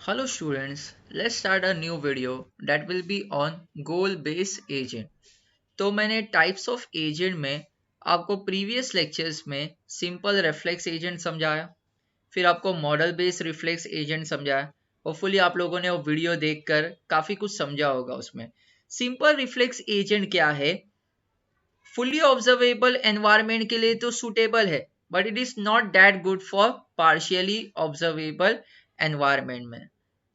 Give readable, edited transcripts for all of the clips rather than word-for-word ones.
Hello students, let's start a new video that will be on goal based agent. तो मैंने types of agent में आपको previous lectures में simple reflex agent समझाया, फिर आपको मॉडल बेस्ड रिफ्लेक्स एजेंट समझाया। होपफुली आप लोगों ने वो वीडियो देखकर काफ़ी कुछ समझा होगा। उसमें सिंपल रिफ्लेक्स एजेंट क्या है, फुली ऑब्जर्वेबल एनवायरनमेंट के लिए तो सूटेबल है, but it is not that good for partially observable environment में।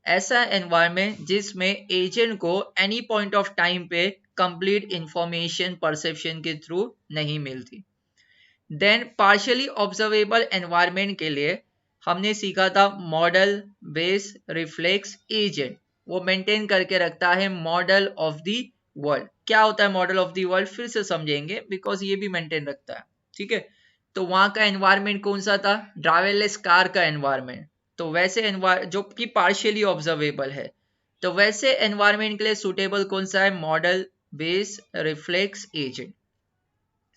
ऐसा एनवायरनमेंट जिसमें एजेंट को एनी पॉइंट ऑफ टाइम पे कंप्लीट इंफॉर्मेशन परसेप्शन के थ्रू नहीं मिलती। देन पार्शियली ऑब्जर्वेबल एनवायरनमेंट के लिए हमने सीखा था मॉडल बेस रिफ्लेक्स एजेंट, वो मेंटेन करके रखता है मॉडल ऑफ द वर्ल्ड। क्या होता है मॉडल ऑफ द वर्ल्ड, फिर से समझेंगे बिकॉज ये भी मेंटेन रखता है। ठीक है, तो वहां का एनवायरनमेंट कौन सा था, ड्राइवरलेस कार का एनवायरनमेंट। तो वैसे जो कि पार्शियली ऑब्जर्वेबल है, तो वैसे एनवायरनमेंट के लिए सुटेबल कौन सा है, मॉडल बेस रिफ्लेक्स एजेंट।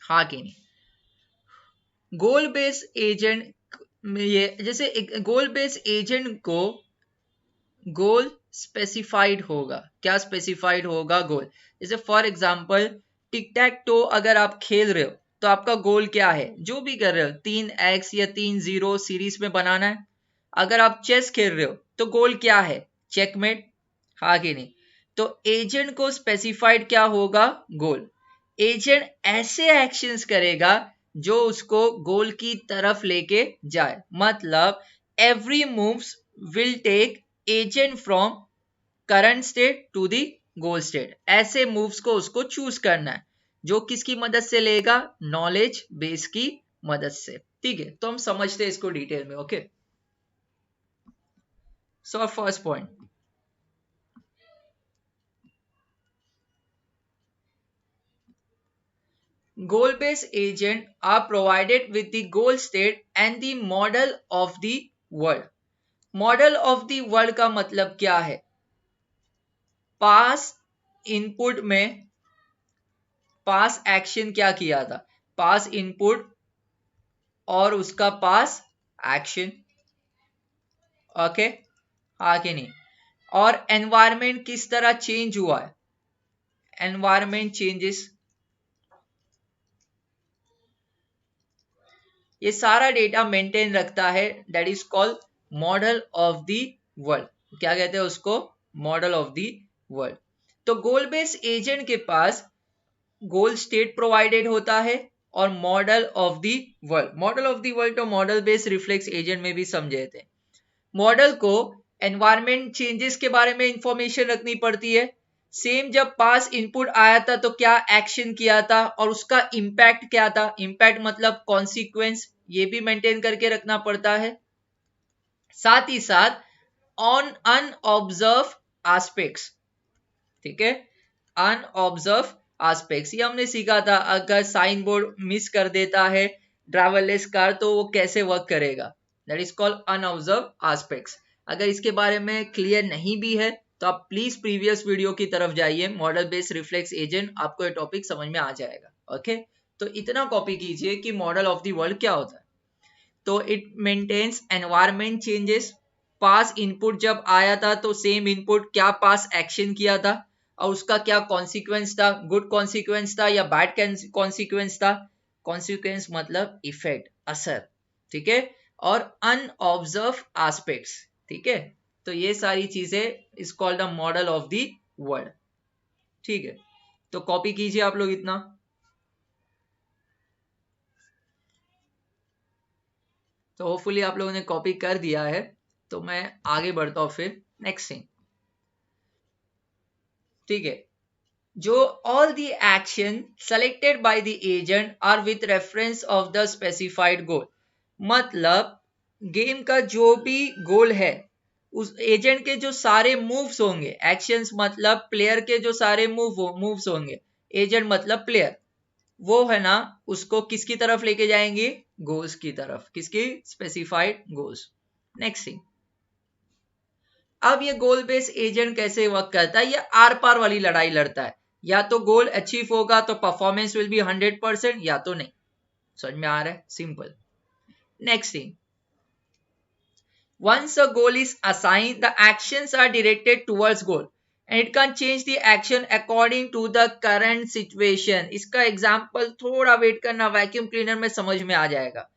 हाँ कि नहीं। गोल बेस एजेंट में ये जैसे एक गोल बेस एजेंट को गोल स्पेसिफाइड होगा। क्या स्पेसिफाइड होगा, गोल। जैसे for example tick tech to अगर आप खेल रहे हो तो आपका गोल क्या है, जो भी कर रहे हो 3x या 3-0 सीरीज में बनाना है। अगर आप चेस खेल रहे हो तो गोल क्या है, चेकमेट। हाँ कि नहीं। तो एजेंट को स्पेसिफाइड क्या होगा, गोल। एजेंट ऐसे एक्शंस करेगा जो उसको गोल की तरफ लेके जाए। मतलब every moves will take agent from current state to the goal state. ऐसे मूव्स को उसको चूज करना है, जो किसकी मदद से लेगा, नॉलेज बेस की मदद से। ठीक है, तो हम समझते हैं इसको डिटेल में। Okay, so first point, goal based agent are provided with the goal state and the model of the world। Model of the world का मतलब क्या है, पास इनपुट में पास एक्शन क्या किया था, पास इनपुट और उसका पास एक्शन। ओके, हाँ कि नहीं। और एनवायरमेंट किस तरह चेंज हुआ है, एनवायरमेंट चेंजेस, ये सारा डेटा मेंटेन रखता है। That is called model of the world. क्या कहते हैं उसको, मॉडल ऑफ द वर्ल्ड। तो गोल बेस्ड एजेंट के पास गोल स्टेट प्रोवाइडेड होता है और model of the world. Model of the world तो मॉडल बेस्ड रिफ्लेक्स एजेंट में भी समझे थे। मॉडल को एनवायरमेंट चेंजेस के बारे में इंफॉर्मेशन रखनी पड़ती है। सेम जब पास इनपुट आया था तो क्या एक्शन किया था और उसका इम्पैक्ट क्या था, इम्पैक्ट मतलब कॉन्सिक्वेंस, ये भी मेंटेन करके रखना पड़ता है। साथ ही साथ ऑन अनऑब्जर्व एस्पेक्ट्स। ठीक है, अनऑब्जर्व एस्पेक्ट्स ये हमने सीखा था। अगर साइन बोर्ड मिस कर देता है ड्राइवरलेस कार तो वो कैसे वर्क करेगा, that is called unobserved aspects. अगर इसके बारे में क्लियर नहीं भी है तो आप प्लीज प्रीवियस वीडियो की तरफ जाइए, मॉडल बेस्ड रिफ्लेक्स एजेंट, आपको ये टॉपिक समझ में आ जाएगा। ओके, तो इतना कॉपी कीजिए कि मॉडल ऑफ द वर्ल्ड क्या होता है। तो it maintains environment changes. Pass input जब आया था तो सेम इनपुट क्या पास एक्शन किया था और उसका क्या कॉन्सिक्वेंस था, गुड कॉन्सिक्वेंस था या बैड कॉन्सिक्वेंस था। कॉन्सिक्वेंस मतलब इफेक्ट, असर। ठीक है, और अनऑब्जर्व एस्पेक्ट्स। ठीक है, तो ये सारी चीजें is called a model of the world. ठीक है, तो कॉपी कीजिए आप लोग इतना। तो होपफुली आप लोगों ने कॉपी कर दिया है, तो मैं आगे बढ़ता हूं फिर नेक्स्ट थिंग। ठीक है, जो all the action selected by the agent are with reference of the specified goal. मतलब गेम का जो भी गोल है, उस एजेंट के जो सारे मूव्स होंगे, एक्शंस मतलब प्लेयर के जो सारे मूव्स होंगे, एजेंट मतलब प्लेयर, वो है ना उसको किसकी तरफ लेके जाएंगे, गोल्स की तरफ, किसकी, स्पेसिफाइड गोल्स। नेक्स्ट थिंग, अब ये गोल बेस्ड एजेंट कैसे वर्क करता है, ये आर पार वाली लड़ाई लड़ता है। या तो गोल अचीव होगा तो परफॉर्मेंस विल बी 100%, या तो नहीं। समझ में आ रहा है, simple. Next thing, Once a goal is assigned, the actions are directed towards goal and it can change the action according to the current situation. इसका एग्जाम्पल थोड़ा वेट करना, वैक्यूम क्लीनर में समझ में आ जाएगा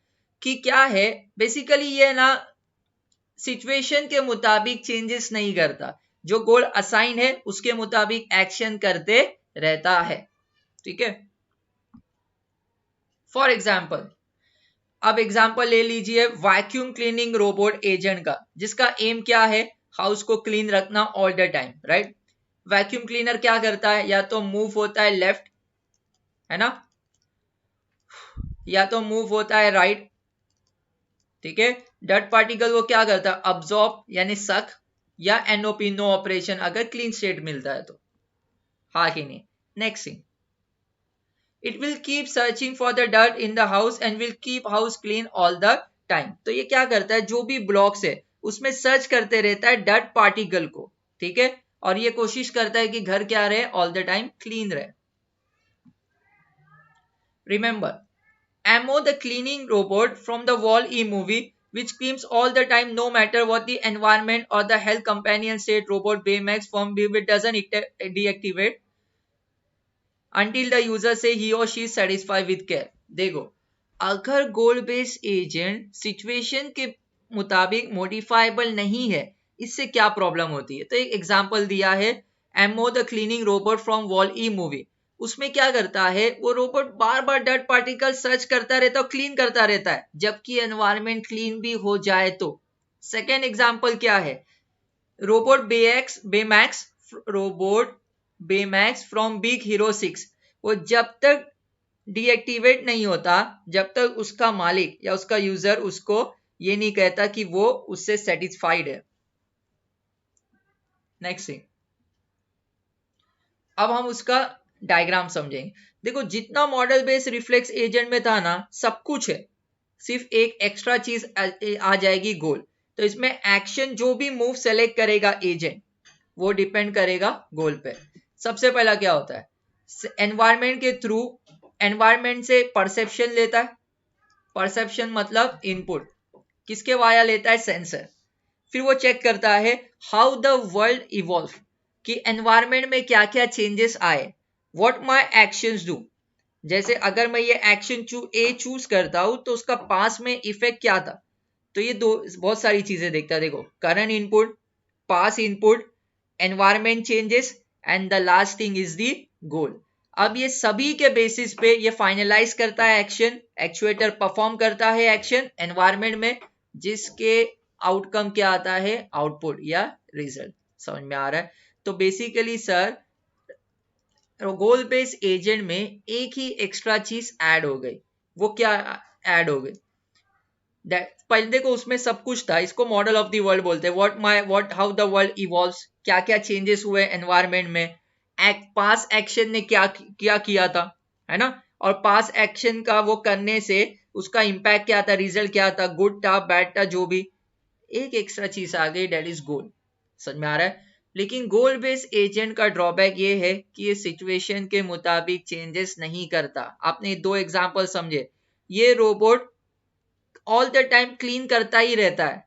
कि क्या है. बेसिकली ये ना सिचुएशन के मुताबिक चेंजेस नहीं करता, जो गोल असाइन है उसके मुताबिक एक्शन करते रहता है. ठीक है. फॉर एग्जाम्पल, अब एग्जाम्पल ले लीजिए वैक्यूम क्लीनिंग रोबोट एजेंट का, जिसका एम क्या है, हाउस को क्लीन रखना all the time, right. Vacuum cleaner क्या करता है, या तो मूव होता है लेफ्ट, है ना, या तो मूव होता है राइट. ठीक है. डर्ट पार्टिकल वो क्या करता है, अब्सॉर्ब यानी सक, या एनओपी नो ऑपरेशन अगर क्लीन स्टेट मिलता है तो. हाँ कि नहीं. Next thing, it will keep searching for the dirt in the house and will keep house clean all the time. तो ये क्या करता है, जो भी ब्लॉक्स है उसमें सर्च करते रहता है डर्ट पार्टिकल को. ठीक है. और ये कोशिश करता है कि घर क्या रहे, ऑल द टाइम क्लीन रहे. Remember, Ammo the cleaning robot from the Wall-E movie, which cleans all the time no matter what the environment or the health companion state. Robot Baymax from Vivid doesn't deactivate until the user say he or she is satisfied with care. देखो, अगर गोल based agent situation के मुताबिक modifiable नहीं है, इससे क्या problem होती है. तो एक एग्जांपल दिया है, M O the cleaning robot from Wall E movie. उसमें क्या करता है, वो रोबोट बार बार डर्ट पार्टिकल सर्च करता रहता है, क्लीन करता रहता है, जबकि एनवायरमेंट क्लीन भी हो जाए तो. सेकेंड एग्जाम्पल क्या है, रोबोट बेमैक्स फ्रॉम बिग हीरो 6. वो जब तक डीएक्टिवेट नहीं होता, जब तक उसका मालिक या उसका यूजर उसको ये नहीं कहता कि वो उससे सेटिस्फाइड है. नेक्स्ट थिंग, अब हम उसका डायग्राम समझेंगे. देखो, जितना मॉडल बेस्ड रिफ्लेक्स एजेंट में था ना, सब कुछ है, सिर्फ एक एक्स्ट्रा चीज आ जाएगी, गोल. तो इसमें एक्शन जो भी मूव सेलेक्ट करेगा एजेंट, वो डिपेंड करेगा गोल पे. सबसे पहला क्या होता है, एनवायरमेंट के थ्रू, एनवायरमेंट से परसेप्शन लेता है. परसेप्शन मतलब इनपुट, किसके वाया लेता है, सेंसर. फिर वो चेक करता है हाउ द वर्ल्ड इवॉल्व, कि एनवायरमेंट में क्या क्या चेंजेस आए. व्हाट माय एक्शंस डू, जैसे अगर मैं ये एक्शन ए चूज करता हूं तो उसका पास में इफेक्ट क्या था. तो ये दो बहुत सारी चीजें देखता है. देखो, current input, pass input, environment changes, and the last thing is the goal. अब ये सभी के बेसिस पे ये फाइनलाइज करता है एक्शन. एक्चुएटर परफॉर्म करता है एक्शन एनवायरमेंट में, जिसके आउटकम क्या आता है, आउटपुट या रिजल्ट. समझ में आ रहा है. तो बेसिकली सर, गोल बेस्ड एजेंट में एक ही एक्स्ट्रा चीज ऐड हो गई. वो क्या ऐड हो गई, पहले देखो उसमें सब कुछ था. इसको मॉडल ऑफ द वर्ल्ड बोलते हैं. What how the world evolves, क्या क्या चेंजेस हुए एनवायरमेंट में. पास एक्शन ने क्या किया था, है ना, और पास एक्शन का वो करने से उसका इंपैक्ट क्या था, रिजल्ट क्या था, गुड था बैड था, जो भी. एक एक्स्ट्रा चीज आ गई, डेट इज गोल. समझ में आ रहा है. लेकिन गोल बेस्ड एजेंट का ड्रॉबैक ये है कि ये सिचुएशन के मुताबिक चेंजेस नहीं करता. आपने दो एग्जांपल समझे. ये robot all the time clean करता ही रहता है,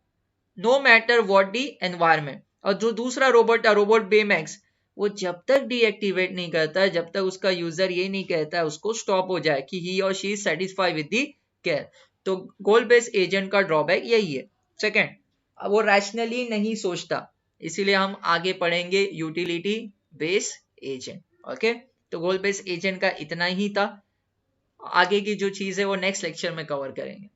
no matter what the environment. और जो दूसरा रोबोट था, रोबोट बेमैक्स, वो जब तक डीएक्टिवेट नहीं करता, जब तक उसका यूजर ये नहीं कहता उसको स्टॉप हो जाए कि ही और she is satisfied with the care. तो गोल बेस्ड एजेंट का ड्रॉबैक यही है. सेकेंड, वो रैशनली नहीं सोचता, इसीलिए हम आगे पढ़ेंगे यूटिलिटी बेस्ड एजेंट. ओके, तो गोल बेस्ड एजेंट का इतना ही था. आगे की जो चीज है वो नेक्स्ट लेक्चर में कवर करेंगे.